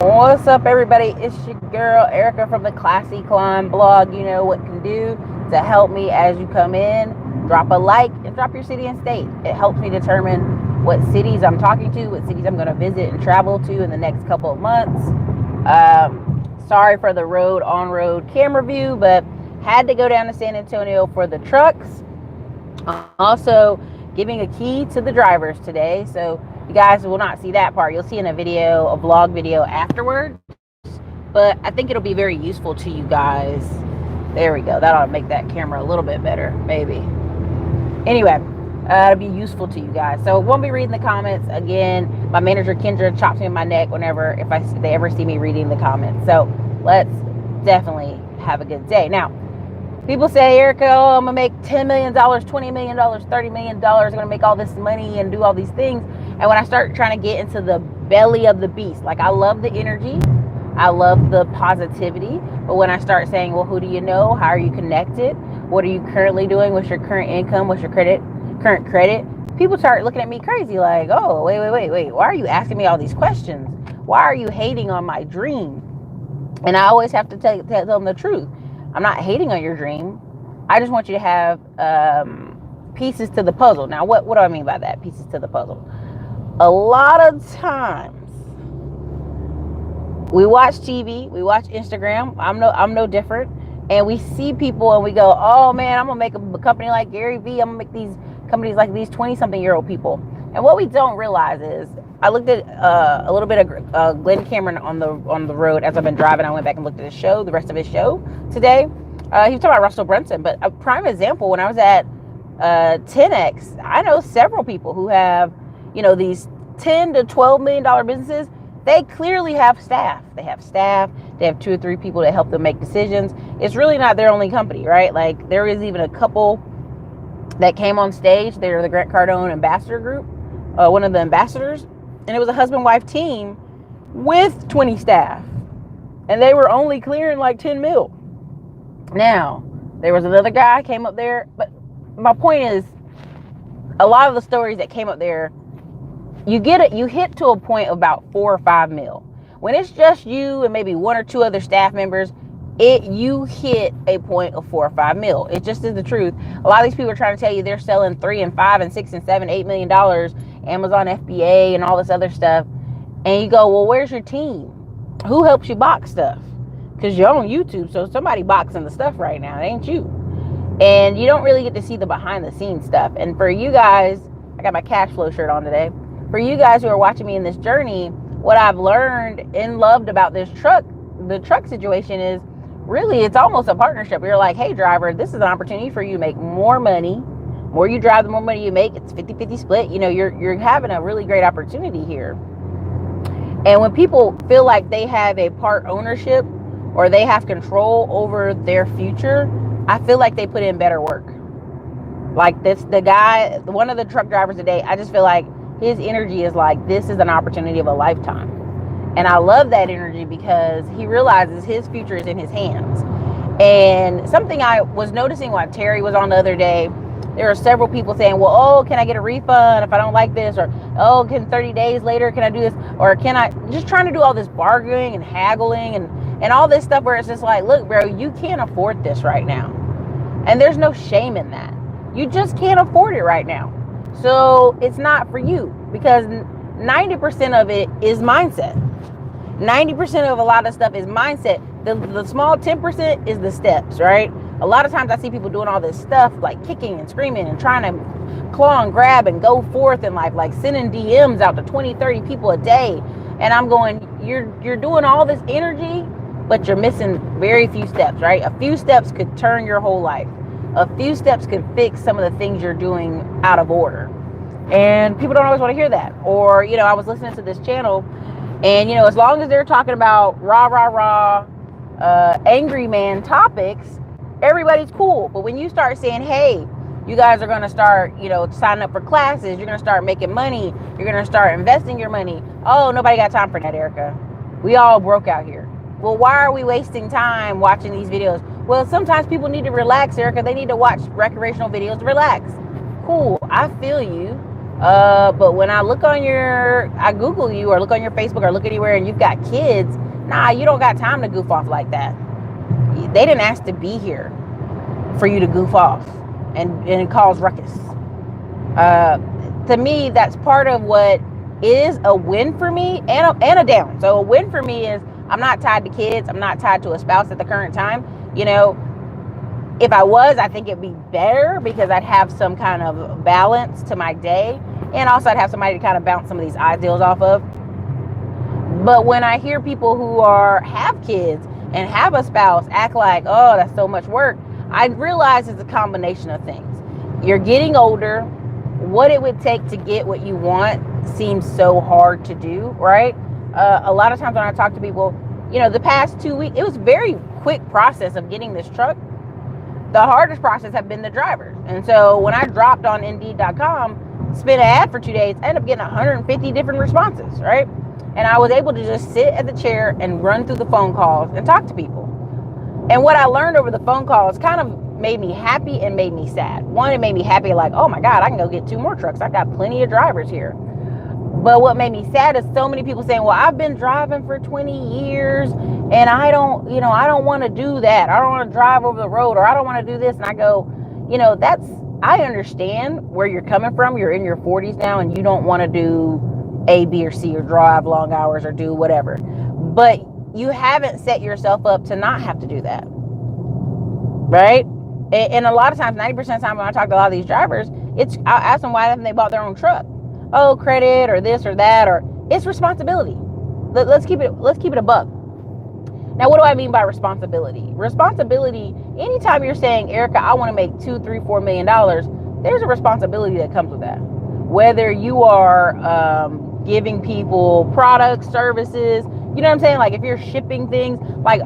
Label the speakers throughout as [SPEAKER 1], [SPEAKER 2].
[SPEAKER 1] What's up, everybody? It's your girl Erica from the Classy Climb blog. You know what can do to help me as you come in. Drop a like and drop your city and state. It helps me determine what cities I'm talking to, what cities I'm going to visit and travel to in the next couple of months. Sorry for the on-road camera view, but had to go down to San Antonio for the trucks. Also, giving a key to the drivers today. So you guys will not see that part. You'll see in a vlog video afterwards. But I think it'll be very useful to you guys. There we go. That'll make that camera a little bit better, maybe. Anyway, it'll be useful to you guys. So won't be reading the comments again. My manager Kendra chops me in my neck whenever if they ever see me reading the comments. So let's definitely have a good day. Now, people say, Erica, oh, I'm going to make $10 million, $20 million, $30 million. I'm going to make all this money and do all these things. And when I start trying to get into the belly of the beast, like I love the energy, I love the positivity. But when I start saying, well, who do you know? How are you connected? What are you currently doing? What's your current income? What's your current credit? People start looking at me crazy like, oh, wait. Why are you asking me all these questions? Why are you hating on my dream? And I always have to tell them the truth. I'm not hating on your dream. I just want you to have pieces to the puzzle. Now, what do I mean by that? Pieces to the puzzle. A lot of times we watch TV, we watch Instagram. I'm no different. And we see people and we go, oh man, I'm gonna make a company like Gary Vee. I'm gonna make these companies like these 20-something-year-old people. And what we don't realize is, I looked at a little bit of Glenn Cameron on the road as I've been driving. I went back and looked at his show, the rest of his show today. He was talking about Russell Brunson, but a prime example, when I was at 10X, I know several people who have, these $10 to $12 million businesses. They clearly have staff. They have 2 or 3 people that help them make decisions. It's really not their only company, right? Like, there is even a couple that came on stage. They're the Grant Cardone Ambassador Group, one of the ambassadors. And it was a husband-wife team with 20 staff. And they were only clearing like 10 mil. Now, there was another guy came up there. But my point is, a lot of the stories that came up there, you hit to a point of about 4 or 5 mil. When it's just you and maybe 1 or 2 other staff members, you hit a point of 4 or 5 mil. It just is the truth. A lot of these people are trying to tell you they're selling 3 and 5 and 6 and 7, $8 million, Amazon FBA and all this other stuff. And you go, well, where's your team? Who helps you box stuff? Because you're on YouTube, so somebody boxing the stuff right now. It ain't you. And you don't really get to see the behind the scenes stuff. And for you guys, I got my cash flow shirt on today. For you guys who are watching me in this journey, what I've learned and loved about the truck situation is, really, it's almost a partnership. You're like, hey, driver, this is an opportunity for you to make more money. The more you drive, the more money you make. It's 50-50 split. You're having a really great opportunity here. And when people feel like they have a part ownership or they have control over their future, I feel like they put in better work. Like one of the truck drivers today, I just feel like his energy is like, this is an opportunity of a lifetime. And I love that energy because he realizes his future is in his hands. And something I was noticing while Terry was on the other day, there are several people saying, well, oh, can I get a refund if I don't like this? Or, oh, can 30 days later, can I do this? Or can I, just trying to do all this bargaining and haggling and all this stuff where it's just like, look, bro, you can't afford this right now. And there's no shame in that. You just can't afford it right now. So it's not for you, because 90% of it is mindset. 90% of a lot of stuff is mindset. The small 10% is the steps, right? A lot of times I see people doing all this stuff like kicking and screaming and trying to claw and grab and go forth in life, like sending DMs out to 20, 30 people a day. And I'm going, you're doing all this energy, but you're missing very few steps, right? A few steps could turn your whole life. A few steps could fix some of the things you're doing out of order. And people don't always want to hear that. Or, I was listening to this channel, and, as long as they're talking about angry man topics, everybody's cool. But when you start saying, hey, you guys are going to start, signing up for classes, you're going to start making money, you're going to start investing your money. Oh, nobody got time for that, Erica. We all broke out here. Well, why are we wasting time watching these videos? Well, sometimes people need to relax, Erica. They need to watch recreational videos to relax. Cool. I feel you. But when I Google you or look on your Facebook or look anywhere and you've got kids, nah, you don't got time to goof off like that. They didn't ask to be here for you to goof off and cause ruckus. To me, that's part of what is a win for me and a down. So a win for me is I'm not tied to kids. I'm not tied to a spouse at the current time. If I was, I think it'd be better because I'd have some kind of balance to my day. And also I'd have somebody to kind of bounce some of these ideals off of. But when I hear people who have kids and have a spouse act like, oh, that's so much work, I realize it's a combination of things. You're getting older. What it would take to get what you want seems so hard to do, right? A lot of times when I talk to people, the past 2 weeks, it was a very quick process of getting this truck. The hardest process have been the drivers. And so when I dropped on Indeed.com, spent an ad for 2 days, I ended up getting 150 different responses, right? And I was able to just sit at the chair and run through the phone calls and talk to people. And what I learned over the phone calls kind of made me happy and made me sad. One, it made me happy, like, oh my God, I can go get 2 more trucks. I got plenty of drivers here. But what made me sad is so many people saying, well, I've been driving for 20 years and I don't want to do that. I don't want to drive over the road, or I don't want to do this. And I go, I understand where you're coming from. You're in your 40s now and you don't want to do A, B, or C, or drive long hours or do whatever. But you haven't set yourself up to not have to do that. Right? And a lot of times, 90% of the time when I talk to a lot of these drivers, I'll ask them why haven't they bought their own truck? Oh, credit or this or that, or it's responsibility. Let's keep it a buck. Now, what do I mean by responsibility? Responsibility, anytime you're saying, Erica, I want to make $2, $3, $4 million, there's a responsibility that comes with that. Whether you are giving people products, services, you know what I'm saying? Like if you're shipping things, like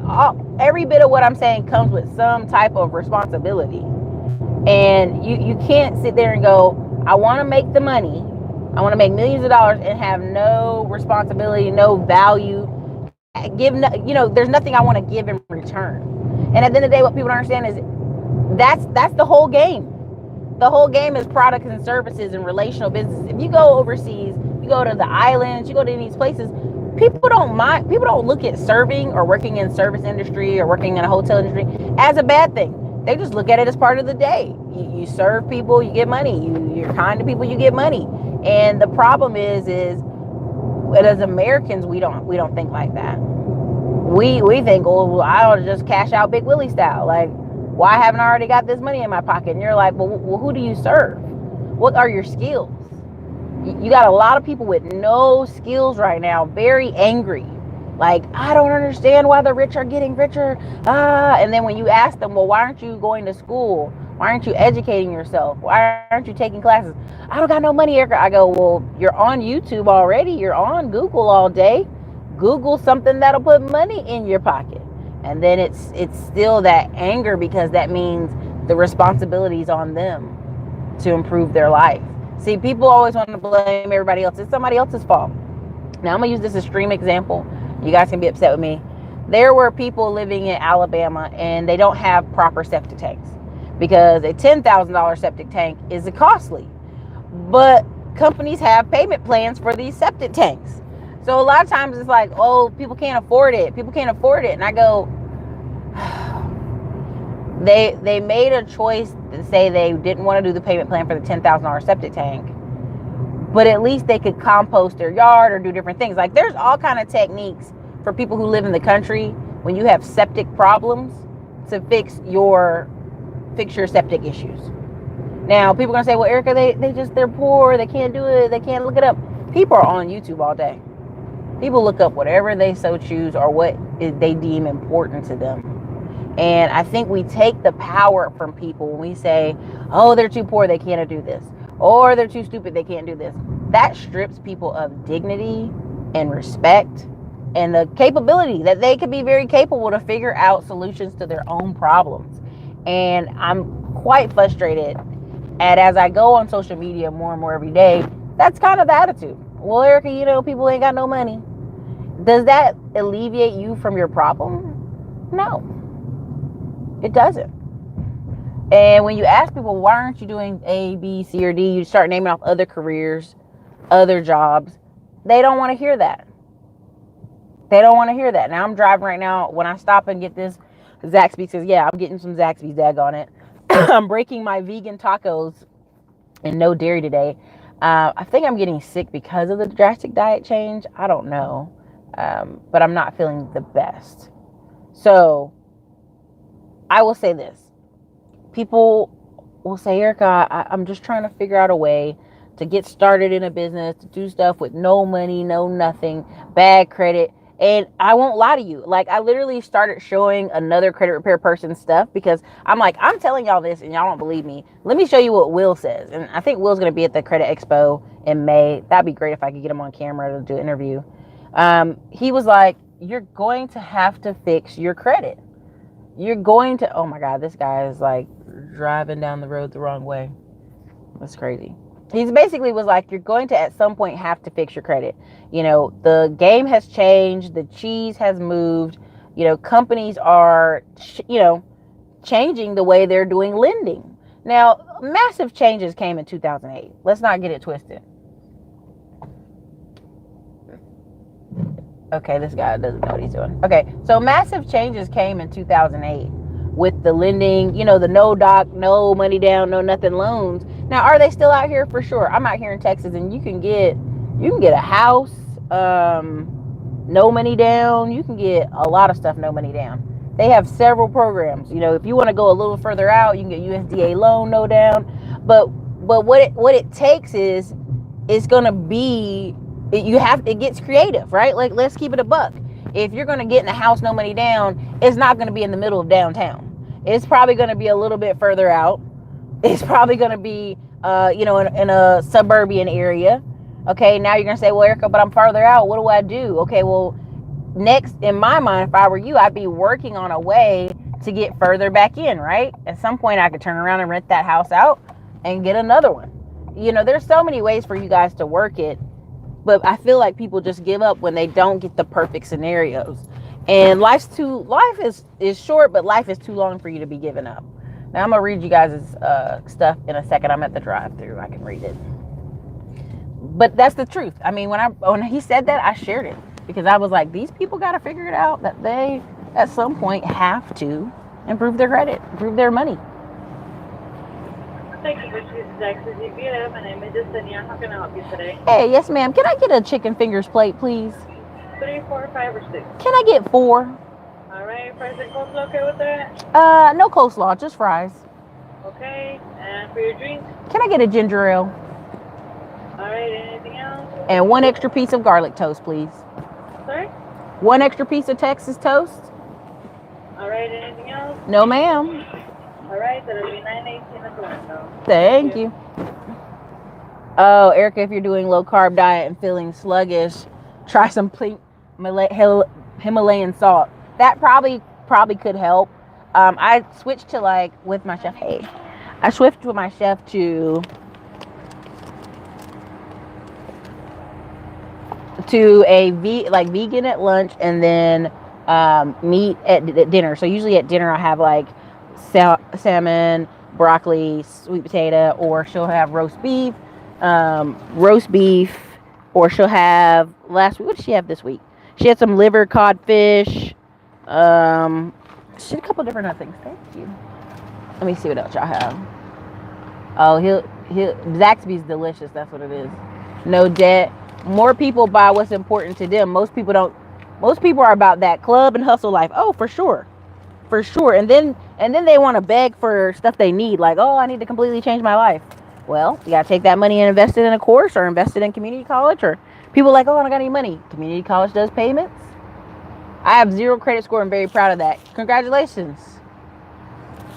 [SPEAKER 1] every bit of what I'm saying comes with some type of responsibility. And you can't sit there and go, I want to make the money. I want to make millions of dollars and have no responsibility, no value. There's nothing I want to give in return. And at the end of the day, what people don't understand is that's the whole game. The whole game is products and services and relational business. If you go overseas, you go to the islands, you go to these places, people don't look at serving or working in service industry or working in a hotel industry as a bad thing. They just look at it as part of the day. You serve people, you get money. You're kind to people, you get money. And the problem is as Americans, we don't think like that. We think, well, I ought to just cash out Big Willie style. Like, why haven't I already got this money in my pocket? And you're like, well, who do you serve? What are your skills? You got a lot of people with no skills right now, very angry. Like, I don't understand why the rich are getting richer. And then when you ask them, well, why aren't you going to school? Why aren't you educating yourself? Why aren't you taking classes? I don't got no money, Erica. I go, well, you're on YouTube already. You're on Google all day. Google something that'll put money in your pocket. And then it's still that anger because that means the responsibility is on them to improve their life. See, people always want to blame everybody else. It's somebody else's fault. Now, I'm going to use this extreme example. You guys can be upset with me. There were people living in Alabama and they don't have proper septic tanks because a $10,000 septic tank is costly. But companies have payment plans for these septic tanks. So a lot of times it's like, oh, people can't afford it. People can't afford it. And I go, they made a choice to say they didn't want to do the payment plan for the $10,000 septic tank. But at least they could compost their yard or do different things. Like there's all kind of techniques for people who live in the country when you have septic problems to fix your septic issues. Now, people are going to say, well, Erica, they're poor. They can't do it. They can't look it up. People are on YouTube all day. People look up whatever they so choose or what they deem important to them. And I think we take the power from people when we say, oh, they're too poor, they can't do this. Or they're too stupid, they can't do this. That strips people of dignity and respect and the capability that they could be very capable to figure out solutions to their own problems. And I'm quite frustrated as I go on social media more and more every day, that's kind of the attitude. Well, Erica, people ain't got no money. Does that alleviate you from your problem? No, it doesn't. And when you ask people, why aren't you doing A, B, C, or D, you start naming off other careers, other jobs. They don't want to hear that. They don't want to hear that. Now I'm driving right now. When I stop and get this, Zaxby's says, yeah, I'm getting some Zaxby's, daggone it. I'm breaking my vegan tacos and no dairy today. I think I'm getting sick because of the drastic diet change. I don't know. But I'm not feeling the best. So I will say this. People will say, Erica, I'm just trying to figure out a way to get started in a business, to do stuff with no money, no nothing, bad credit. And I won't lie to you. Like, I literally started showing another credit repair person stuff because I'm like, I'm telling y'all this and y'all don't believe me. Let me show you what Will says. And I think Will's going to be at the Credit Expo in May. That'd be great if I could get him on camera to do an interview. He was like, you're going to have to fix your credit. You're going to, oh my God, this guy is like driving down the road the wrong way. That's crazy. He's basically was like, you're going to at some point have to fix your credit. You know, the game has changed. The cheese has moved. You know, companies are, changing the way they're doing lending. Now, massive changes came in 2008. Let's not get it twisted. Okay, this guy doesn't know what he's doing. Okay, so massive changes came in 2008 with the lending, the no doc, no money down, no nothing loans. Now, are they still out here? For sure. I'm out here in Texas, and you can get a house, no money down. You can get a lot of stuff, no money down. They have several programs. If you want to go a little further out, you can get USDA loan, no down. But what it takes is it's gonna be. It gets creative, right? Like, let's keep it a buck. If you're going to get in a house, no money down, it's not going to be in the middle of downtown. It's probably going to be a little bit further out. It's probably going to be, in a suburban area. Okay, now you're going to say, well, Erica, but I'm farther out. What do I do? Okay, well, next, in my mind, if I were you, I'd be working on a way to get further back in, right? At some point, I could turn around and rent that house out and get another one. There's so many ways for you guys to work it. But I feel like people just give up when they don't get the perfect scenarios. And life is short, but life is too long for you to be giving up. Now I'm gonna read you guys' stuff in a second. I'm at the drive-thru. I can read it. But that's the truth. I mean, when he said that, I shared it because I was like, these people got to figure it out that they at some point have to improve their credit, improve their money.
[SPEAKER 2] Thank you for choosing Texas UVF. My name is Justinian. How can I help you today?
[SPEAKER 1] Hey, yes, ma'am. Can I get a chicken fingers plate, please?
[SPEAKER 2] 3, 4, 5, or 6.
[SPEAKER 1] Can I get 4?
[SPEAKER 2] All right. Fries and coleslaw okay with that?
[SPEAKER 1] No coleslaw, just fries.
[SPEAKER 2] Okay. And for your drink?
[SPEAKER 1] Can I get a ginger ale?
[SPEAKER 2] All right. Anything else?
[SPEAKER 1] And 1 extra piece of garlic toast, please.
[SPEAKER 2] Sorry?
[SPEAKER 1] 1 extra piece of Texas toast.
[SPEAKER 2] All right. Anything else?
[SPEAKER 1] No, ma'am.
[SPEAKER 2] All right. That'll be $9.18 at the window.
[SPEAKER 1] Thank you. Oh, Erica, if you're doing low carb diet and feeling sluggish, try some pink Himalayan salt. That probably could help. I switched to with my chef. Hey, I switched with my chef to a vegan at lunch and then meat at dinner. So usually at dinner I have salmon, broccoli, sweet potato, or she'll have roast beef, or she'll have last week. What did she have this week? She had some liver, codfish. She had a couple different other things. Thank you. Let me see what else y'all have. Oh, Zaxby's delicious. That's what it is. No debt. More people buy what's important to them. Most people don't. Most people are about that club and hustle life. Oh, for sure. For sure. And then they want to beg for stuff they need. Like, oh, I need to completely change my life. Well, you got to take that money and invest it in a course or invest it in community college. Or people like, oh, I don't got any money. Community college does payments. I have 0 credit score. I'm very proud of that. Congratulations.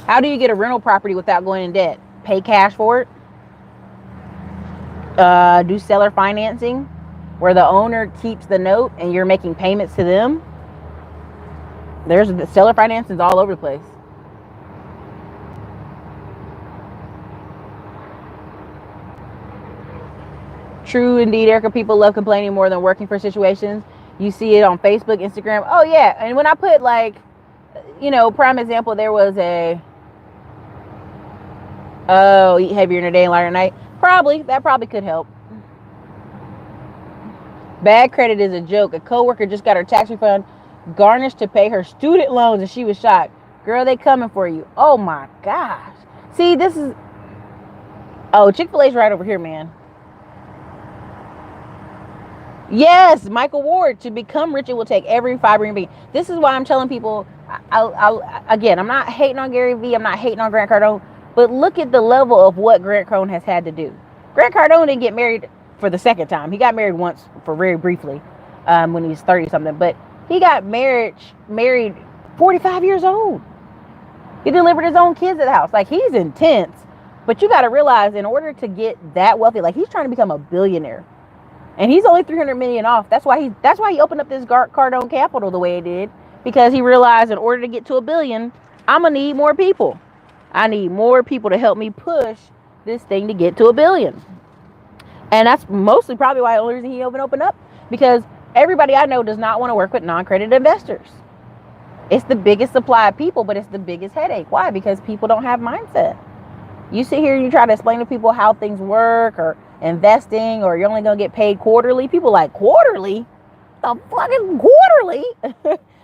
[SPEAKER 1] How do you get a rental property without going in debt? Pay cash for it. Do seller financing where the owner keeps the note and you're making payments to them. There's the seller financing all over the place. True indeed, Erica. People love complaining more than working for situations. You see it on Facebook, Instagram. Oh yeah, and when I put prime example, there was Oh, eat heavier in the day and lighter at night. Probably. That probably could help. Bad credit is a joke. A coworker just got her tax refund garnished to pay her student loans and she was shocked. Girl, they coming for you. Oh my gosh. See, this is... Oh, Chick-fil-A's right over here, man. Yes, Michael Ward. To become rich, it will take every fiber in being. This is why I'm telling people, again, I'm not hating on Gary Vee. I'm not hating on Grant Cardone. But look at the level of what Grant Cardone has had to do. Grant Cardone didn't get married for the second time. He got married once for very briefly when he was 30-something. But he got married 45 years old. He delivered his own kids at the house. Like, he's intense. But you got to realize, in order to get that wealthy, like, he's trying to become a billionaire. And he's only $300 million off. That's why he opened up this Cardone Capital the way he did. Because he realized, in order to get to $1 billion, I'm going to need more people. I need more people to help me push this thing to get to $1 billion. And that's mostly probably why the only reason he opened up. Because everybody I know does not want to work with non-accredited investors. It's the biggest supply of people, but it's the biggest headache. Why? Because people don't have mindset. You sit here and you try to explain to people how things work or investing, or you're only going to get paid quarterly. People like, quarterly? The fucking quarterly?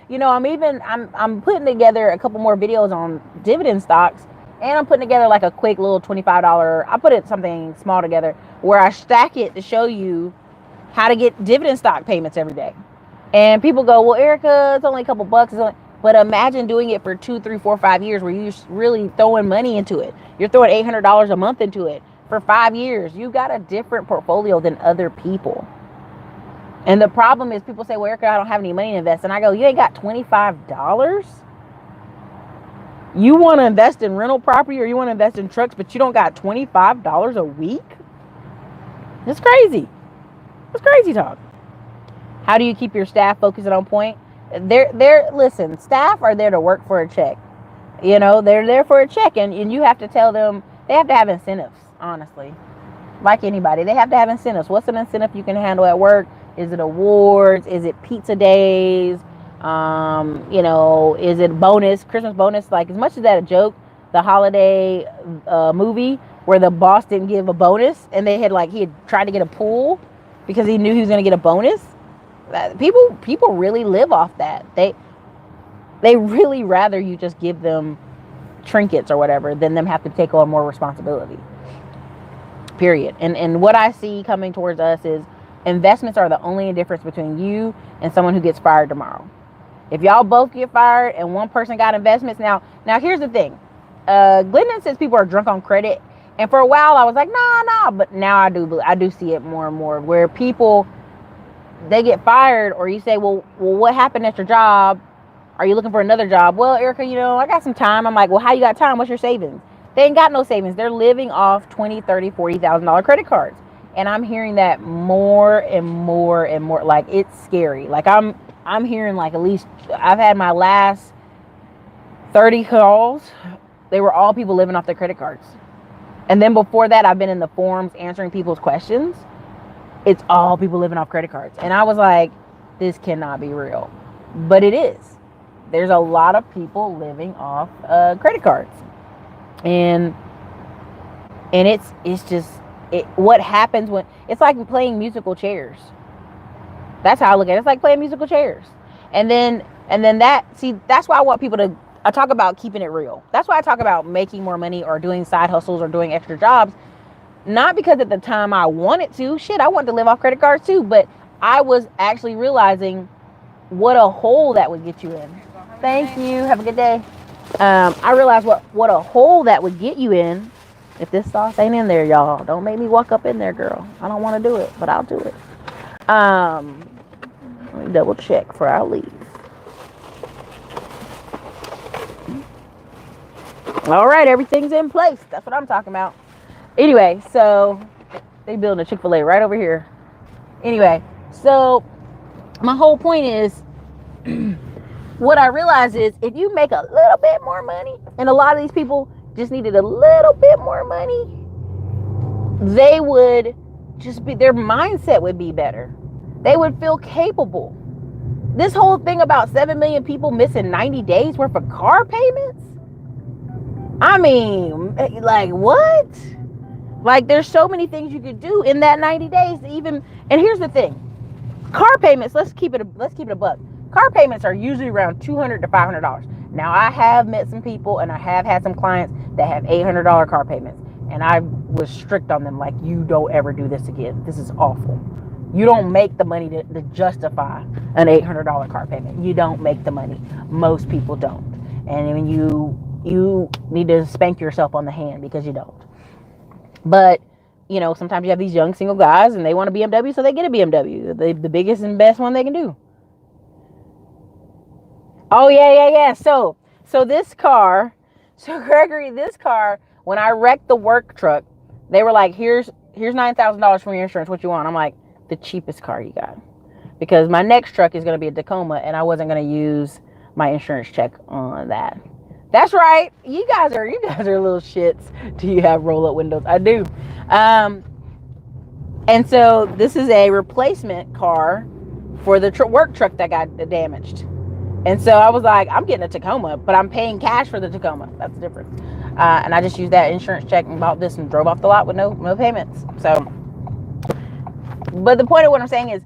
[SPEAKER 1] You know, I'm putting together a couple more videos on dividend stocks, and I'm putting together like a quick little $25. I put it something small together where I stack it to show you how to get dividend stock payments every day. And people go, well, Erica, it's only a couple bucks. But imagine doing it for 2, 3, 4, 5 years where you're really throwing money into it. You're throwing $800 a month into it for 5 years. You got a different portfolio than other people. And the problem is, people say, well, Erica, I don't have any money to invest. And I go, you ain't got $25? You want to invest in rental property, or you want to invest in trucks, but you don't got $25 a week? It's crazy. It's crazy talk. How do you keep your staff focused and on point? Listen, staff are there to work for a check. You know, they're there for a check, and you have to tell them, they have to have incentives, honestly. Like anybody, they have to have incentives. What's an incentive you can handle at work? Is it awards? Is it pizza days? You know, is it bonus, Christmas bonus? Like, as much as that a joke, the holiday movie where the boss didn't give a bonus, and he had tried to get a pool because he knew he was going to get a bonus. People really live off that. They really rather you just give them trinkets or whatever than them have to take on more responsibility. Period. And what I see coming towards us is investments are the only difference between you and someone who gets fired tomorrow. If y'all both get fired and one person got investments, now here's the thing. Glendon says people are drunk on credit, and for a while I was like, nah, but now I do see it more and more where people, they get fired, or you say, well, what happened at your job? Are you looking for another job? Well, Erica, I got some time. I'm like, well, how you got time? What's your savings? They ain't got no savings. They're living off $20,000, $30,000, $40,000 credit cards. And I'm hearing that more and more and more. Like, it's scary. Like, I'm hearing, like, at least I've had my last 30 calls. They were all people living off their credit cards. And then before that, I've been in the forums answering people's questions. It's all people living off credit cards. And I was like, this cannot be real. But it is. There's a lot of people living off credit cards. And it's just what happens when it's like playing musical chairs. That's how I look at it. It's like playing musical chairs. And then that's why I want people to, I talk about keeping it real. That's why I talk about making more money or doing side hustles or doing extra jobs. Not because at the time I wanted to. Shit, I wanted to live off credit cards too. But I was actually realizing what a hole that would get you in. Thank you. Have a good day. I realized what a hole that would get you in if this sauce ain't in there, y'all. Don't make me walk up in there, girl. I don't want to do it, but I'll do it. Let me double check before I leave. All right, everything's in place. That's what I'm talking about. Anyway, so they building a Chick-fil-A right over here. Anyway, so my whole point is, what I realize is if you make a little bit more money, and a lot of these people just needed a little bit more money, they would just be, their mindset would be better. They would feel capable. This whole thing about 7 million people missing 90 days worth of car payments, I mean, like what? Like there's so many things you could do in that 90 days to even. And here's the thing: car payments. Let's keep it a buck. Car payments are usually around $200 to $500. Now I have met some people and I have had some clients that have $800 car payments, and I was strict on them. Like, you don't ever do this again. This is awful. You don't make the money to justify an $800 car payment. You don't make the money. Most people don't. And when you need to spank yourself on the hand because you don't. But sometimes you have these young single guys and they want a BMW, so they get a BMW, the biggest and best one they can do. Oh yeah. So this car, so Gregory, this car, when I wrecked the work truck, they were like, here's $9,000 from your insurance. What you want? I'm like, the cheapest car you got, because my next truck is going to be a Tacoma, and I wasn't going to use my insurance check on that. That's right. You guys are little shits. Do you have roll up windows? I do. And so this is a replacement car for the work truck that got damaged. And so I was like, I'm getting a Tacoma, but I'm paying cash for the Tacoma. That's the difference. And I just used that insurance check and bought this and drove off the lot with no payments. So, but the point of what I'm saying is,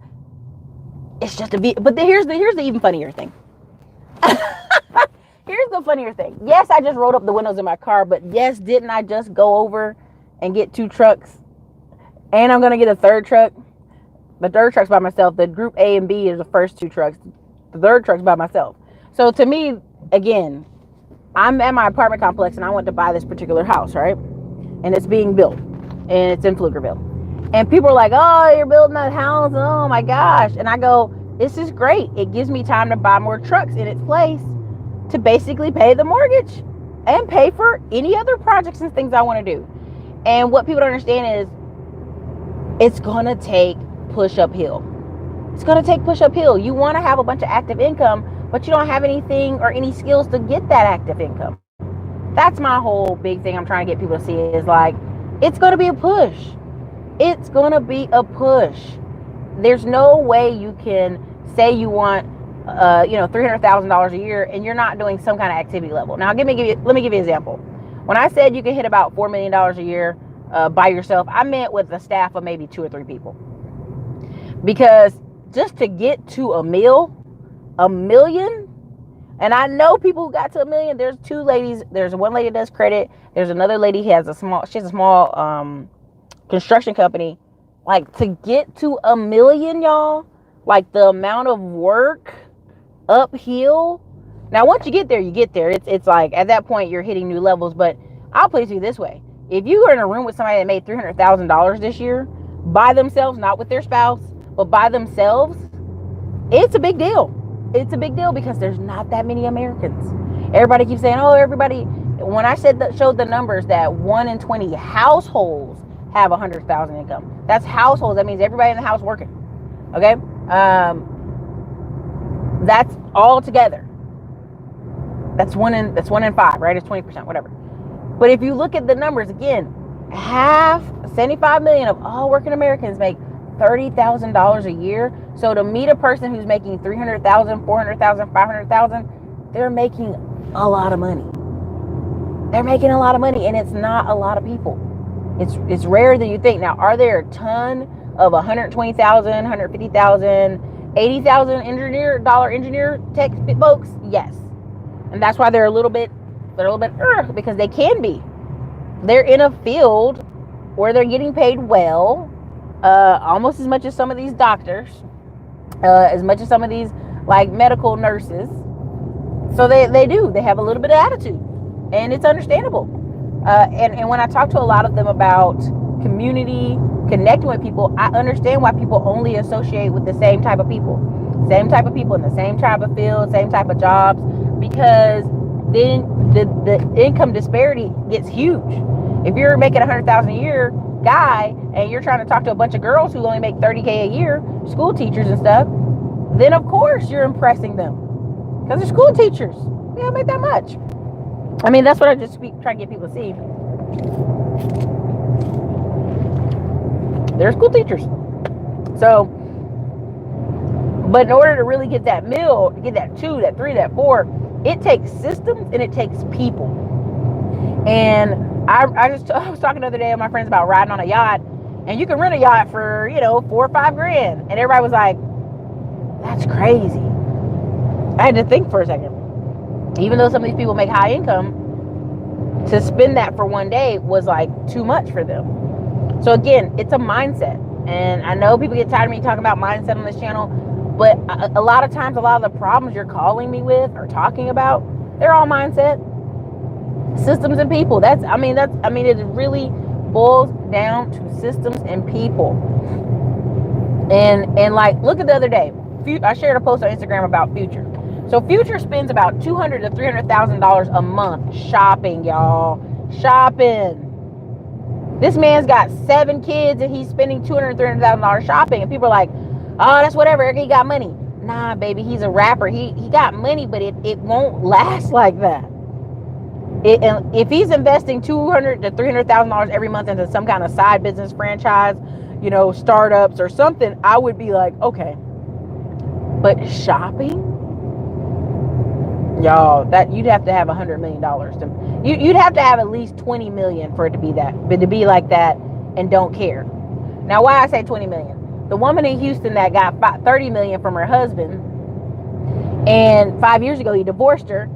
[SPEAKER 1] it's just but here's the even funnier thing. Here's the funnier thing. Yes, I just rolled up the windows in my car, but yes, didn't I just go over and get 2 trucks? And I'm going to get a third truck. The third truck's by myself. The group A and B is the first 2 trucks. The third truck's by myself. So to me, again, I'm at my apartment complex and I want to buy this particular house, right? And it's being built. And it's in Pflugerville. And people are like, oh, you're building that house. Oh my gosh. And I go, this is great. It gives me time to buy more trucks in its place to basically pay the mortgage and pay for any other projects and things I want to do. And what people don't understand is, it's going to take push uphill. It's going to take push uphill. You want to have a bunch of active income, but you don't have anything or any skills to get that active income. That's my whole big thing I'm trying to get people to see, is like, it's going to be a push. It's going to be a push. There's no way you can say you want $300,000 a year and you're not doing some kind of activity level. Now, let me give you an example. When I said you can hit about $4 million a year by yourself, I meant with a staff of maybe 2 or 3 people. Because just to get to a million, and I know people who got to $1 million. There's 2 ladies. There's one lady that does credit. There's another lady who has a small construction company. Like, to get to $1 million, y'all, like the amount of work uphill. Now, once you get there, you get there. It's like, at that point, you're hitting new levels. But I'll put it to you this way. If you were in a room with somebody that made $300,000 this year by themselves, not with their spouse, but by themselves, it's a big deal. It's a big deal because there's not that many Americans. Everybody keeps saying, oh, everybody. When I showed the numbers that 1 in 20 households have $100,000 income. That's households. That means everybody in the house working. Okay? That's all together. That's 1 in 5, right? It's 20%, whatever. But if you look at the numbers again, 75 million of all working Americans make $30,000 a year. So to meet a person who's making $300,000, $400,000, $500,000, they're making a lot of money. They're making a lot of money, and it's not a lot of people. It's rarer than you think. Now, are there a ton of 120,000, 150,000, 80,000 engineer tech folks? Yes, and that's why they're a little bit because they can be. They're in a field where they're getting paid well, almost as much as some of these doctors, as much as some of these like medical nurses. So they have a little bit of attitude, and it's understandable. And when I talk to a lot of them about community, connecting with people, I understand why people only associate with the same type of people in the same type of field, same type of jobs, because then the income disparity gets huge. If you're making $100,000 a year, guy, and you're trying to talk to a bunch of girls who only make $30K a year, school teachers and stuff, then of course you're impressing them because they're school teachers. They don't make that much. I mean, that's what I just try to get people to see. They're school teachers. So, but in order to really get that meal, get that 2, that 3, that 4, it takes systems and it takes people. And I was talking the other day with my friends about riding on a yacht, and you can rent a yacht for, $4 or $5 and everybody was like, that's crazy. I had to think for a second. Even though some of these people make high income, to spend that for one day was like too much for them. So again, it's a mindset. And I know people get tired of me talking about mindset on this channel, but a lot of times, a lot of the problems you're calling me with or talking about, they're all mindset, systems, and people. It really boils down to systems and people. And like, look at the other day, I shared a post on Instagram about Future. So Future spends about $200,000 to $300,000 a month shopping, y'all. Shopping. This man's got 7 kids and he's spending $200,000 to $300,000 shopping. And people are like, oh, that's whatever. He got money. Nah, baby, he's a rapper. He got money, but it won't last like that. If he's investing $200,000 to $300,000 every month into some kind of side business franchise, startups or something, I would be like, okay. But shopping, y'all, that you'd have to have $100 million you'd have to have at least 20 million for it to be like that, and don't care. Now, why I say 20 million? The woman in Houston that got 30 million from her husband, and 5 years ago he divorced her.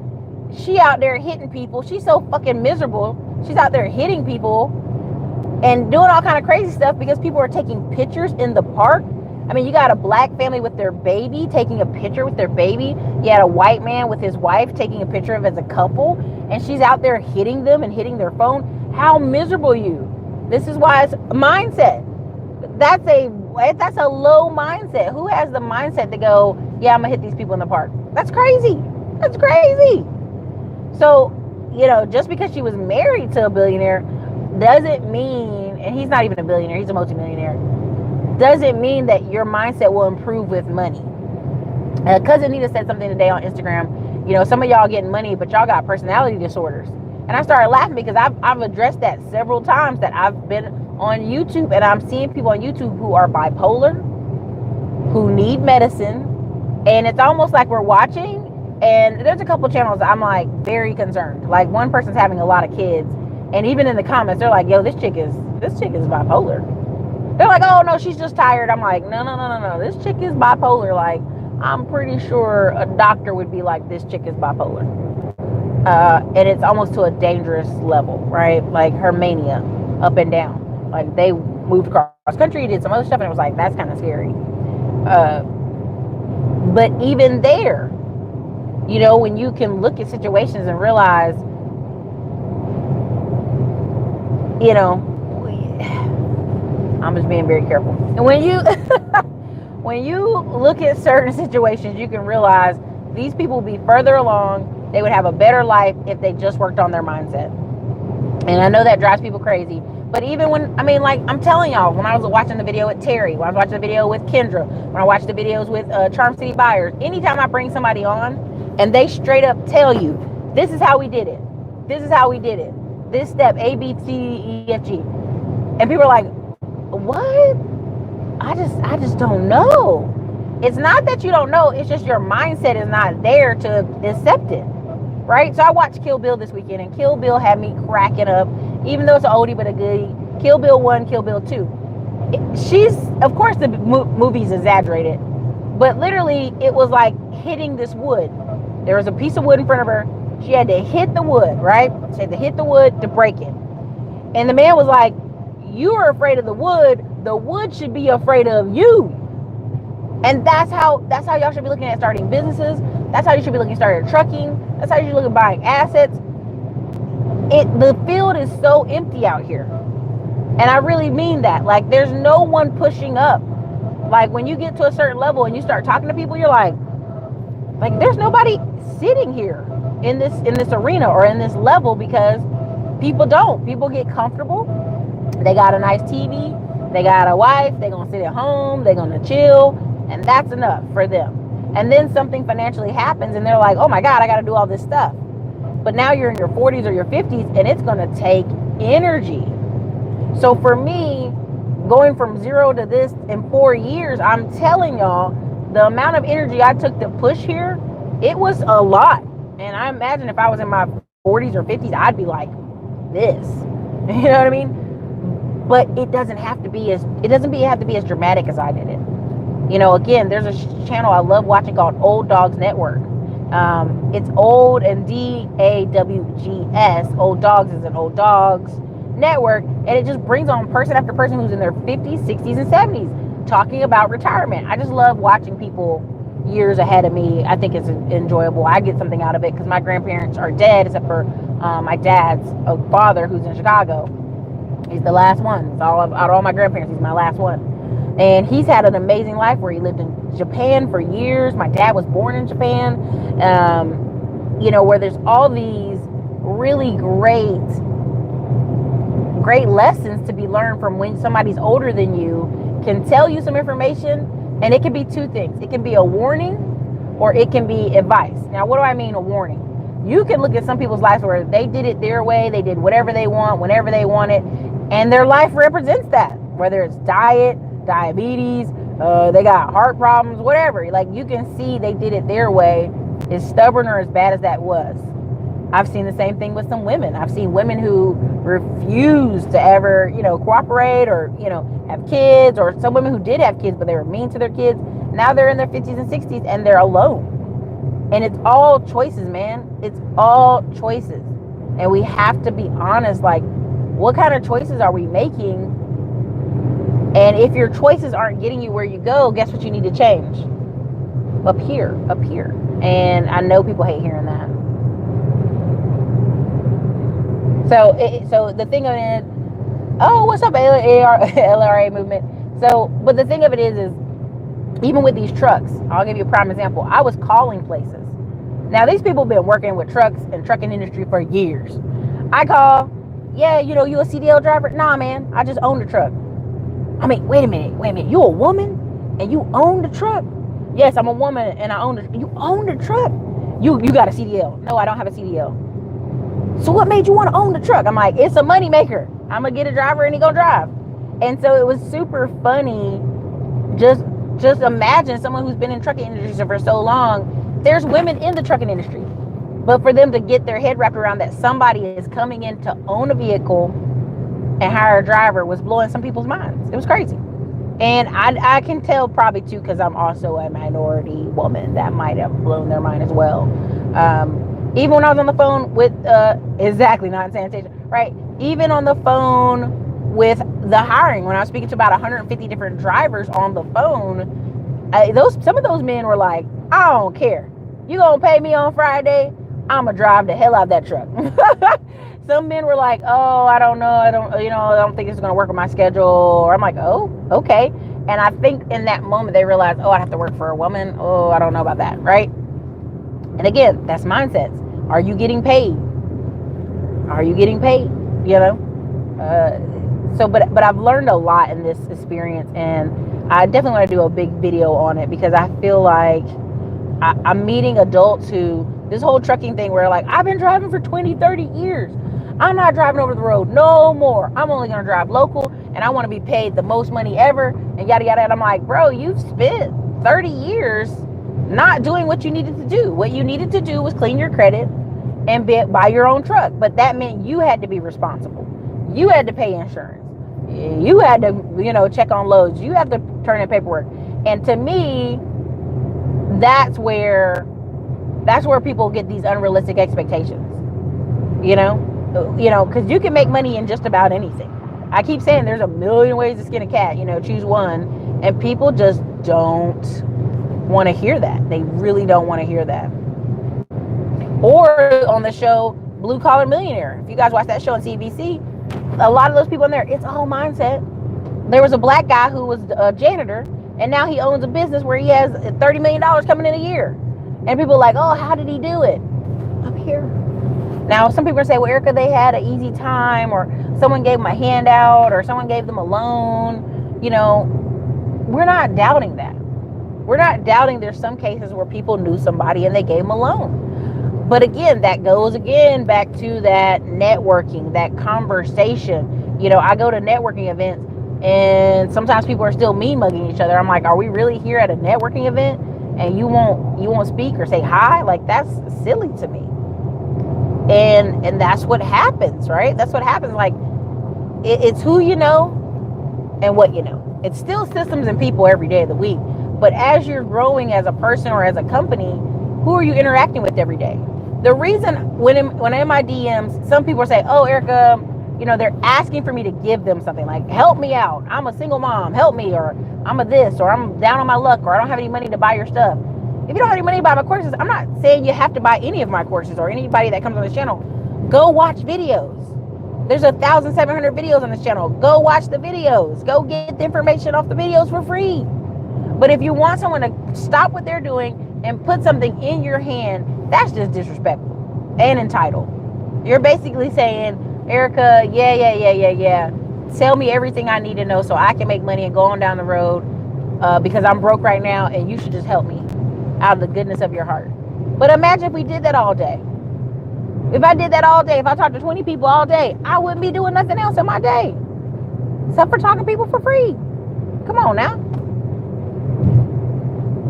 [SPEAKER 1] She out there hitting people. She's so fucking miserable. She's out there hitting people and doing all kind of crazy stuff because people are taking pictures in the park. I mean, you got a black family with their baby taking a picture with their baby. You had a white man with his wife taking a picture of as a couple, and she's out there hitting them and hitting their phone. How miserable are you? This is why it's a mindset. That's a low mindset. Who has the mindset to go, yeah, I'm gonna hit these people in the park? That's crazy. That's crazy. So, just because she was married to a billionaire doesn't mean, and he's not even a billionaire, he's a multimillionaire, doesn't mean that your mindset will improve with money. Cousin Nita said something today on Instagram. Some of y'all getting money, but y'all got personality disorders. And I started laughing because I've addressed that several times, that I've been on YouTube and I'm seeing people on YouTube who are bipolar, who need medicine. And it's almost like we're watching, and there's a couple channels I'm like very concerned. Like, one person's having a lot of kids, and even in the comments they're like, yo, this chick is bipolar. They're like, oh no, she's just tired. I'm like, no. This chick is bipolar. Like, I'm pretty sure a doctor would be like, this chick is bipolar. And it's almost to a dangerous level, right? Like her mania, up and down. Like, they moved across country, did some other stuff, and it was like, that's kind of scary. But even there, when you can look at situations and realize, I'm just being very careful. And when you when you look at certain situations, you can realize these people would be further along. They would have a better life if they just worked on their mindset. And I know that drives people crazy. But even I'm telling y'all, when I was watching the video with Terry, when I was watching the video with Kendra, when I watched the videos with Charm City Buyers, anytime I bring somebody on and they straight up tell you, this is how we did it. This is how we did it. This step, A, B, C, D, E, F, G. And people are like, what? I just don't know. It's not that you don't know, it's just your mindset is not there to accept it, right? So I watched Kill Bill this weekend, and Kill Bill had me cracking up, even though it's an oldie but a goodie. Kill Bill 1, Kill Bill 2. She's, of course the movie's exaggerated, but literally it was like hitting this wood. There was a piece of wood in front of her. She had to hit the wood, right? She had to hit the wood to break it. And the man was like, you are afraid of the wood should be afraid of you. And that's how y'all should be looking at starting businesses. That's how you should be looking at starting trucking. That's how you should look at buying assets. The field is so empty out here. And I really mean that. Like, there's no one pushing up. Like, when you get to a certain level and you start talking to people, you're like there's nobody sitting here in this arena or in this level, because people get comfortable. They got a nice TV, they got a wife, they're gonna sit at home, they're gonna chill, and that's enough for them. And then something financially happens and they're like, oh my God, I gotta do all this stuff. But now you're in your 40s or your 50s and it's gonna take energy. So for me, going from 0 to this in 4 years, I'm telling y'all, the amount of energy I took to push here, it was a lot. And I imagine if I was in my 40s or 50s, I'd be like this. You know what I mean? But it doesn't have to be as dramatic as I did it. You know, again, there's a channel I love watching called Old Dogs Network. It's old and DAWGS. Old Dogs is an Old Dogs Network, and it just brings on person after person who's in their 50s, 60s, and 70s talking about retirement. I just love watching people years ahead of me. I think it's enjoyable. I get something out of it because my grandparents are dead, except for my dad's father, who's in Chicago. He's the last one. Out of all my grandparents, he's my last one. And he's had an amazing life where he lived in Japan for years. My dad was born in Japan. You know, where there's all these really great lessons to be learned from when somebody's older than you can tell you some information. And it can be two things. It can be a warning or it can be advice. Now, what do I mean a warning? You can look at some people's lives where they did it their way. They did whatever they want, whenever they want it. And their life represents that. Whether it's diet, diabetes, they got heart problems, whatever. Like, you can see they did it their way. As stubborn or as bad as that was. I've seen the same thing with some women. I've seen women who refuse to ever, you know, cooperate or, you know, have kids, or some women who did have kids, but they were mean to their kids. Now they're in their 50s and 60s and they're alone. And it's all choices, man. It's all choices. And we have to be honest, like, what kind of choices are we making? And if your choices aren't getting you where you go, guess what you need to change? Up here. And I know people hate hearing that. So the thing of it is, oh, what's up, LRA movement? So, but the thing of it is even with these trucks, I'll give you a prime example. I was calling places. Now, these people have been working with trucks and trucking industry for years. I call, yeah, you know, you a CDL driver? Nah, man, I just own the truck. I mean, wait a minute. You a woman and you own the truck? Yes, I'm a woman and I own it. You own the truck? You got a CDL? No, I don't have a CDL. So what made you want to own the truck? I'm like, it's a money maker. I'm gonna get a driver and he gonna drive. And so it was super funny. Just imagine someone who's been in trucking industry for so long. There's women in the trucking industry, but for them to get their head wrapped around that somebody is coming in to own a vehicle and hire a driver was blowing some people's minds. It was crazy. And I can tell probably too, because I'm also a minority woman, that might have blown their mind as well. Even when I was on the phone with, exactly, not in sanitation, right? Even on the phone with the hiring, when I was speaking to about 150 different drivers on the phone, some of those men were like, I don't care. You gonna pay me on Friday? I'm gonna drive the hell out of that truck. Some men were like, oh, I don't know. I don't think it's going to work with my schedule. Or I'm like, oh, okay. And I think in that moment they realized, oh, I have to work for a woman. Oh, I don't know about that. Right. And again, that's mindsets. Are you getting paid? Are you getting paid? You know? But I've learned a lot in this experience, and I definitely want to do a big video on it because I feel like I'm meeting adults who, this whole trucking thing where like, I've been driving for 20, 30 years. I'm not driving over the road no more. I'm only going to drive local, and I want to be paid the most money ever, and yada, yada. And I'm like, bro, you've spent 30 years not doing what you needed to do. What you needed to do was clean your credit and buy your own truck. But that meant you had to be responsible. You had to pay insurance. You had to, check on loads. You had to turn in paperwork. And to me, that's where people get these unrealistic expectations. Because you can make money in just about anything. I keep saying there's a million ways to skin a cat. Choose one. And people just don't want to hear that. They really don't want to hear that. Or on the show Blue Collar Millionaire, if you guys watch that show on CBC, a lot of those people in there, it's all mindset. There was a black guy who was a janitor, and now he owns a business where he has $30 million coming in a year. And people are like, oh, how did he do it? Up here. Now, some people say, well, Erica, they had an easy time, or someone gave them a handout, or someone gave them a loan. We're not doubting that. We're not doubting there's some cases where people knew somebody and they gave them a loan. But again, that goes back to that networking, that conversation. I go to networking events and sometimes people are still mean mugging each other. I'm like, are we really here at a networking event and you won't speak or say hi? Like, that's silly to me. And that's what happens, right? That's what happens. Like, it's who you know and what you know. It's still systems and people every day of the week. But as you're growing as a person or as a company, who are you interacting with every day? The reason when I'm in my DMs, some people say, "Oh, Erica, they're asking for me to give them something, like help me out. I'm a single mom, help me, or I'm a this, or I'm down on my luck, or I don't have any money to buy your stuff." If you don't have any money to buy my courses, I'm not saying you have to buy any of my courses or anybody that comes on this channel. Go watch videos. There's 1,700 videos on this channel. Go watch the videos. Go get the information off the videos for free. But if you want someone to stop what they're doing and put something in your hand, that's just disrespectful and entitled. You're basically saying, Erica, yeah. Tell me everything I need to know so I can make money and go on down the road because I'm broke right now and you should just help me out of the goodness of your heart. But imagine if we did that all day. If I did that all day, if I talked to 20 people all day, I wouldn't be doing nothing else in my day except for talking to people for free. Come on now.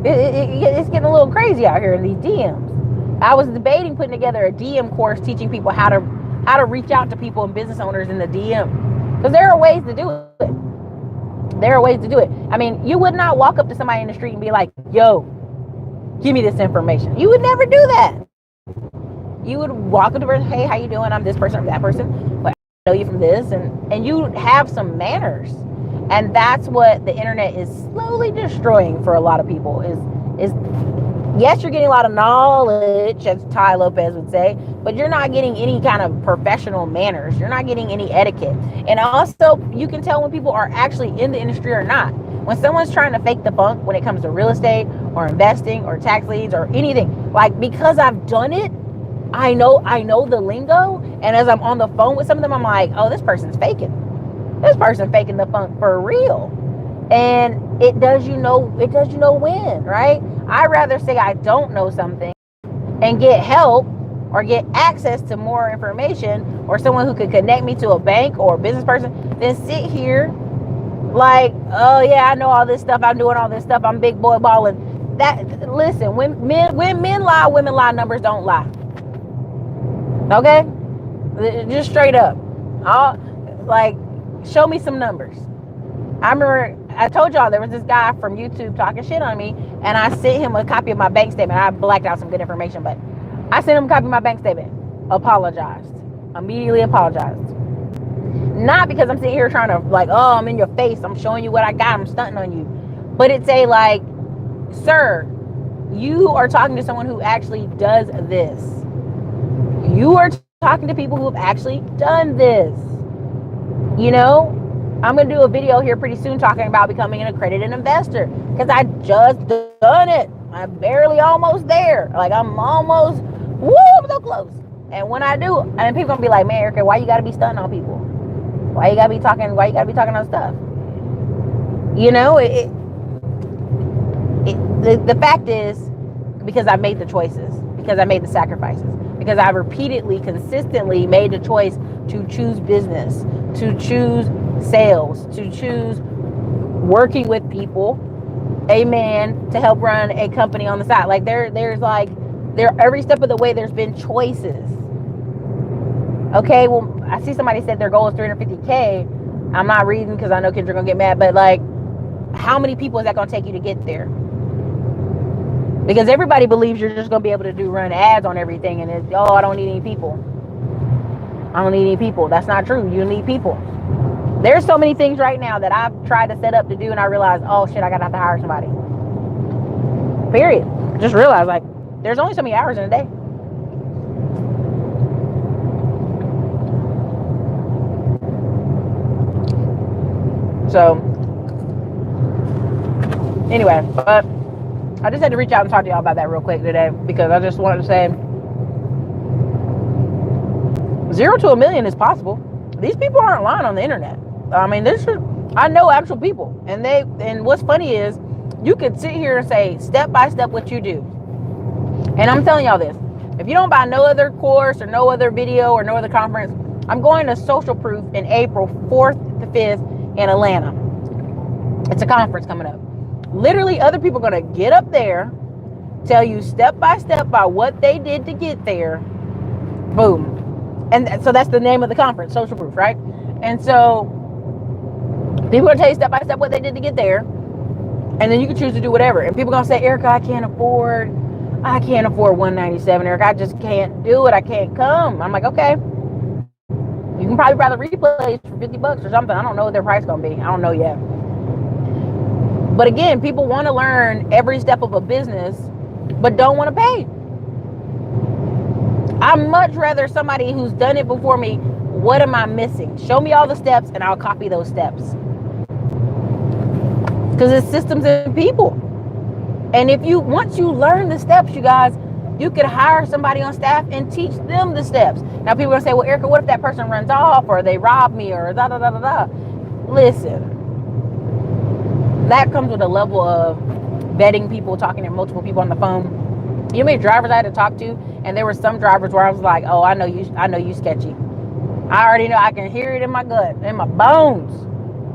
[SPEAKER 1] It's getting a little crazy out here in these DMs. I was debating putting together a DM course teaching people how to reach out to people and business owners in the DM, because there are ways to do it. There are ways to do it. I mean, you would not walk up to somebody in the street and be like, "Yo, give me this information." You would never do that. You would walk up to the person, "Hey, how you doing? I'm this person, I'm that person, but I know you from this," and you have some manners. And that's what the internet is slowly destroying for a lot of people. Is yes, you're getting a lot of knowledge, as Ty Lopez would say, but you're not getting any kind of professional manners. You're not getting any etiquette. And also, you can tell when people are actually in the industry or not. When someone's trying to fake the funk when it comes to real estate or investing or tax liens or anything, like, because I've done it, I know the lingo. And as I'm on the phone with some of them, I'm like, oh, this person's faking. This person faking the funk for real. And it does you know when, right? I'd rather say I don't know something and get help or get access to more information or someone who could connect me to a bank or a business person than sit here like, oh yeah, I know all this stuff, I'm doing all this stuff, I'm big boy balling. Listen, when men lie, women lie, numbers don't lie. Okay? Just straight up. Show me some numbers. I remember I told y'all there was this guy from YouTube talking shit on me, and I sent him a copy of my bank statement. I blacked out some good information, but I sent him a copy of my bank statement. Apologized. Immediately apologized. Not because I'm sitting here trying to oh, I'm in your face, I'm showing you what I got, I'm stunting on you. But it's sir, you are talking to someone who actually does this. You are talking to people who have actually done this. I'm going to do a video here pretty soon talking about becoming an accredited investor, because I just done it. I'm barely almost there. I'm almost, I'm so close. And when I do, and people going to be like, man, Erica, why you got to be stunting on people? Why you got to be talking on stuff? The fact is, because I made the choices, because I made the sacrifices, because I repeatedly, consistently made the choice to choose business, to choose sales, to choose working with people, amen, to help run a company on the side. Every step of the way, there's been choices. Okay, well, I see somebody said their goal is 350K. I'm not reading because I know kids are going to get mad, but how many people is that going to take you to get there? Because everybody believes you're just going to be able to run ads on everything, and it's, oh, I don't need any people. I don't need any people. That's not true. You need people. There's so many things right now that I've tried to set up to do, and I realized, oh shit, I gotta have to hire somebody. Period. Just realized there's only so many hours in a day. So anyway, but I just had to reach out and talk to y'all about that real quick today, because I just wanted to say 0 to 1 million is possible. These people aren't lying on the internet. I mean, I know actual people, and what's funny is you could sit here and say step by step what you do. And I'm telling y'all this, if you don't buy no other course or no other video or no other conference, I'm going to Social Proof in April 4th to 5th in Atlanta. It's a conference coming up. Literally, other people are going to get up there, tell you step by step by what they did to get there, Boom. And so that's the name of the conference, Social Proof, right? And so people are going to tell you step by step what they did to get there. And then you can choose to do whatever. And people are going to say, Erica, I can't afford 197, Erica. I just can't do it. I can't come. I'm like, okay. You can probably buy the replays for $50 or something. I don't know what their price going to be. I don't know yet. But again, people want to learn every step of a business, but don't want to pay. I'd much rather somebody who's done it before me. What am I missing? Show me all the steps and I'll copy those steps. Because it's systems and people. And once you learn the steps, you guys, you could hire somebody on staff and teach them the steps. Now people are going to say, well, Erica, what if that person runs off or they rob me or da da da da da? Listen, that comes with a level of vetting people, talking to multiple people on the phone. You know how many drivers I had to talk to? And there were some drivers where I was like, oh, I know you sketchy. I already know, I can hear it in my gut, in my bones.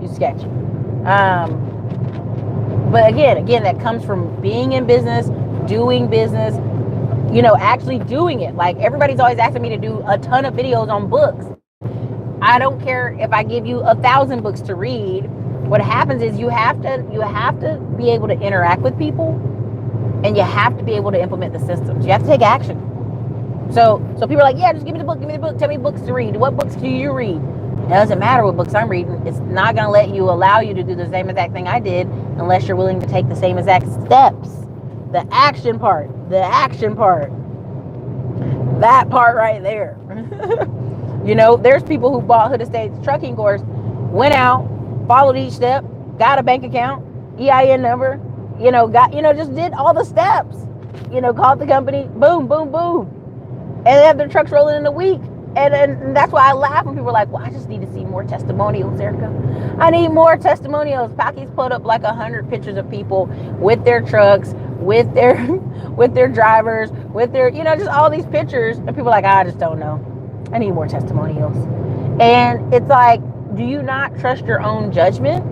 [SPEAKER 1] You sketchy. But again, that comes from being in business, doing business, actually doing it. Like everybody's always asking me to do a ton of videos on books. I don't care if I give you 1,000 books to read. What happens is you have to be able to interact with people, and you have to be able to implement the systems. You have to take action. So people are like, yeah, just give me the book, tell me books to read. What books do you read? It doesn't matter what books I'm reading. It's not going to allow you to do the same exact thing I did unless you're willing to take the same exact steps. The action part. That part right there. There's people who bought Hood Estates trucking course, went out, followed each step, got a bank account, EIN number, just did all the steps, called the company, boom, boom, boom. And they have their trucks rolling in a week. And that's why I laugh when people are like, well, I just need to see more testimonials, Erica. I need more testimonials. Packy's put up like 100 pictures of people with their trucks, with their drivers, with their, just all these pictures. And people are like, I just don't know. I need more testimonials. And it's like, do you not trust your own judgment?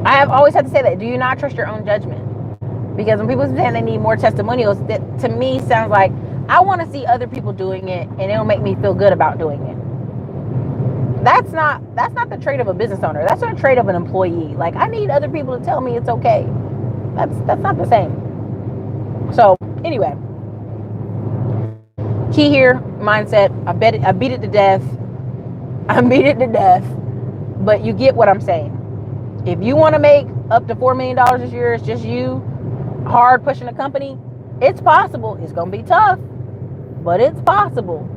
[SPEAKER 1] I have always had to say that. Do you not trust your own judgment? Because when people say they need more testimonials, that to me sounds like, I want to see other people doing it, and it'll make me feel good about doing it. That's not the trait of a business owner. That's not a trait of an employee. Like, I need other people to tell me it's okay. That's not the same. So anyway, key here, mindset. I beat it to death. But you get what I'm saying. If you want to make up to $4 million this year, it's just you hard pushing a company. It's possible. It's gonna be tough, but it's possible.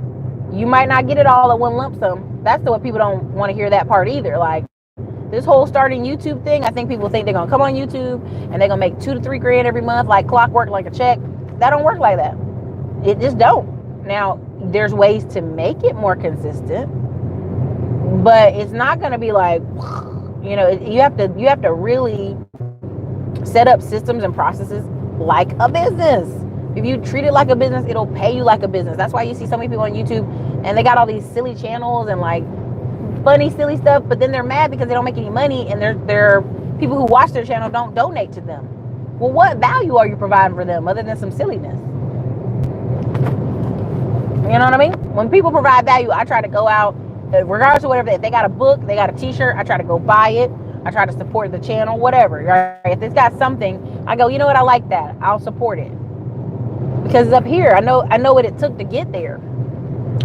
[SPEAKER 1] You might not get it all at one lump sum. That's what people don't want to hear, that part either. Like this whole starting YouTube thing, I think people think they're gonna come on YouTube and they're gonna make $2 to $3 grand every month, like clockwork, like a check. That don't work like that. It just don't. Now, there's ways to make it more consistent, but it's not gonna be like, you have to really set up systems and processes like a business. If you treat it like a business, it'll pay you like a business. That's why you see so many people on YouTube and they got all these silly channels and like funny, silly stuff, but then they're mad because they don't make any money, and their people who watch their channel don't donate to them. Well, what value are you providing for them other than some silliness? You know what I mean? When people provide value, I try to go out, regardless of whatever. If they got a book, they got a t-shirt, I try to go buy it. I try to support the channel, whatever. Right? If it's got something, I go, you know what, I like that. I'll support it. Because it's up here. I know what it took to get there.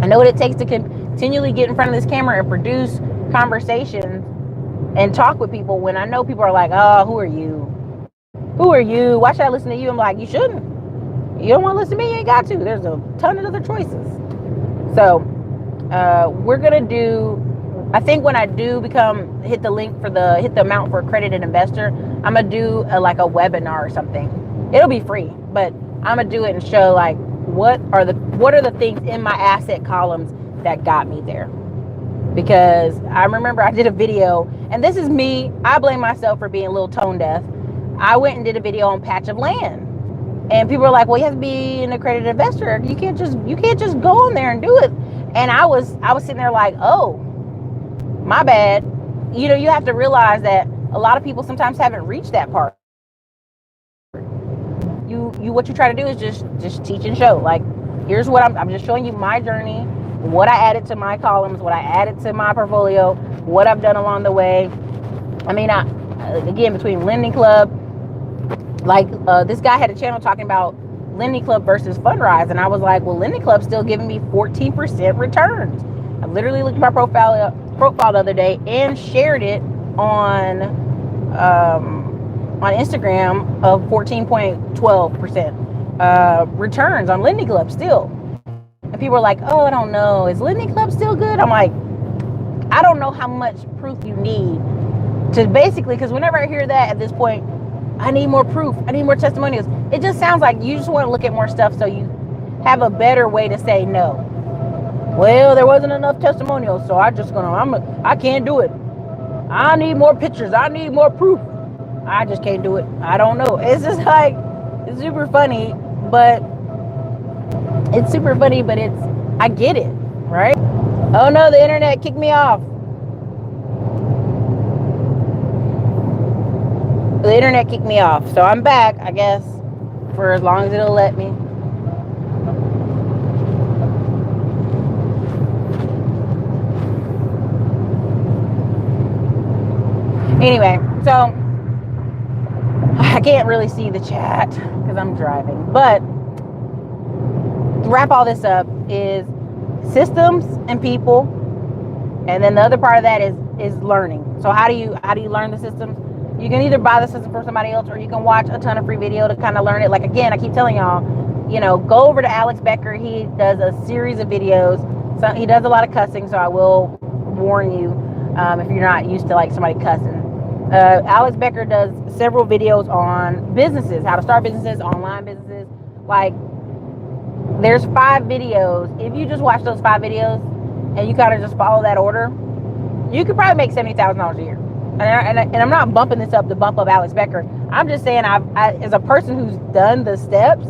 [SPEAKER 1] I know what it takes to continually get in front of this camera and produce conversations and talk with people when I know people are like, oh, who are you? Who are you? Why should I listen to you? I'm like, you shouldn't. You don't want to listen to me? You ain't got to. There's a ton of other choices. So we're going to do, I think when I do hit the amount for accredited investor, I'm going to do a webinar or something. It'll be free, but I'm going to do it and show like, what are the things in my asset columns that got me there? Because I remember I did a video, and this is me. I blame myself for being a little tone deaf. I went and did a video on patch of land. And people are like, well, you have to be an accredited investor. You can't just go in there and do it. And I was sitting there like, oh, my bad. You have to realize that a lot of people sometimes haven't reached that part. What you try to do is just teach and show. Like, Here's what I'm just showing you my journey, what I added to my columns, what I added to my portfolio, what I've done along the way. I mean, again, between Lending Club, like this guy had a channel talking about Lending Club versus Fundrise, and I was like, well, Lending Club's still giving me 14% returns. I literally looked at my profile the other day and shared it on Instagram of 14.12% returns on Lending Club still. And people are like, oh, I don't know, is Lending Club still good? I'm like, I don't know how much proof you need to basically, because whenever I hear that at this point, I need more proof, I need more testimonials. It just sounds like you just want to look at more stuff so you have a better way to say no. Well, there wasn't enough testimonials, so I can't do it. I need more pictures, I need more proof. I just can't do it. I don't know. It's just like, it's super funny, but I get it, right? Oh no, the internet kicked me off. The internet kicked me off, so I'm back, I guess, for as long as it'll let me. Anyway, so I can't really see the chat because I'm driving, but to wrap all this up is systems and people, and then the other part of that is learning. So how do you learn the systems? You can either buy the system from somebody else, or you can watch a ton of free video to kind of learn it. Like, again, I keep telling y'all, go over to Alex Becker. He does a series of videos. So he does a lot of cussing, so I will warn you if you're not used to like somebody cussing. Alex Becker does several videos on businesses, how to start businesses, online businesses. Like, there's 5 videos. If you just watch those 5 videos and you kind of just follow that order, you could probably make $70,000 a year. And I'm not bumping this up to bump up Alex Becker. I'm just saying, I as a person who's done the steps,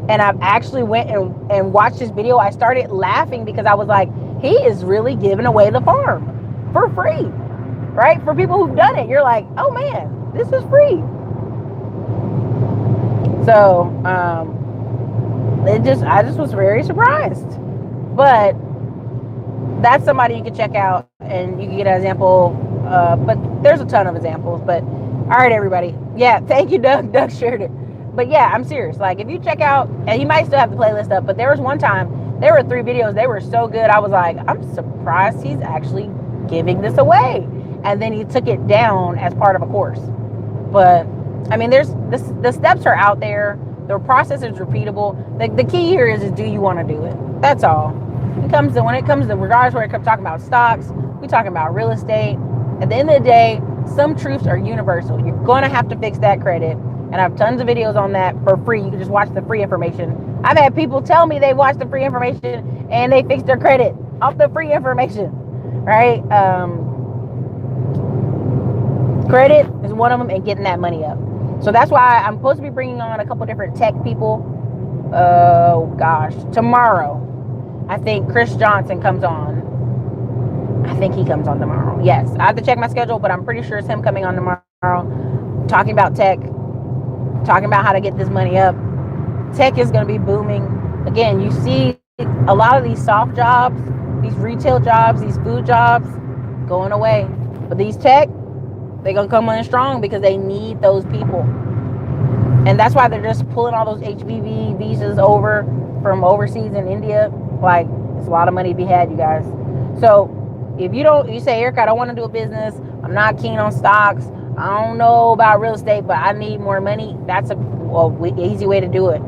[SPEAKER 1] and I've actually went and watched this video, I started laughing because I was like, he is really giving away the farm for free, right? For people who've done it, you're like, oh man, this is free. So I just was very surprised. But that's somebody you can check out, and you can get an example. But there's a ton of examples. But all right, everybody. Yeah, thank you, Doug. Doug shared it. But yeah, I'm serious. Like, if you check out, and you might still have the playlist up, but there was one time, there were 3 videos. They were so good. I was like, I'm surprised he's actually giving this away. And then he took it down as part of a course. But I mean, the steps are out there. The process is repeatable. The key here is do you want to do it? That's all. When it comes to regardless where it comes talking about stocks, we talking about real estate. At the end of the day, some truths are universal. You're going to have to fix that credit. And I have tons of videos on that for free. You can just watch the free information. I've had people tell me they watched the free information and they fixed their credit off the free information, right? Credit is one of them, and getting that money up. So that's why I'm supposed to be bringing on a couple different tech people. Oh gosh, tomorrow, I think Chris Johnson comes on. I think he comes on tomorrow. Yes, I have to check my schedule, but I'm pretty sure it's him coming on tomorrow, talking about tech, talking about how to get this money up. Tech is going to be booming. Again, you see a lot of these soft jobs, these retail jobs, these food jobs going away. But these tech, they're going to come on strong because they need those people. And that's why they're just pulling all those HBV visas over from overseas in India. Like, it's a lot of money to be had, you guys. So if you say, Erica, I don't want to do a business, I'm not keen on stocks, I don't know about real estate, but I need more money, that's easy way to do it.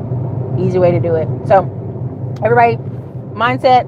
[SPEAKER 1] So everybody, mindset,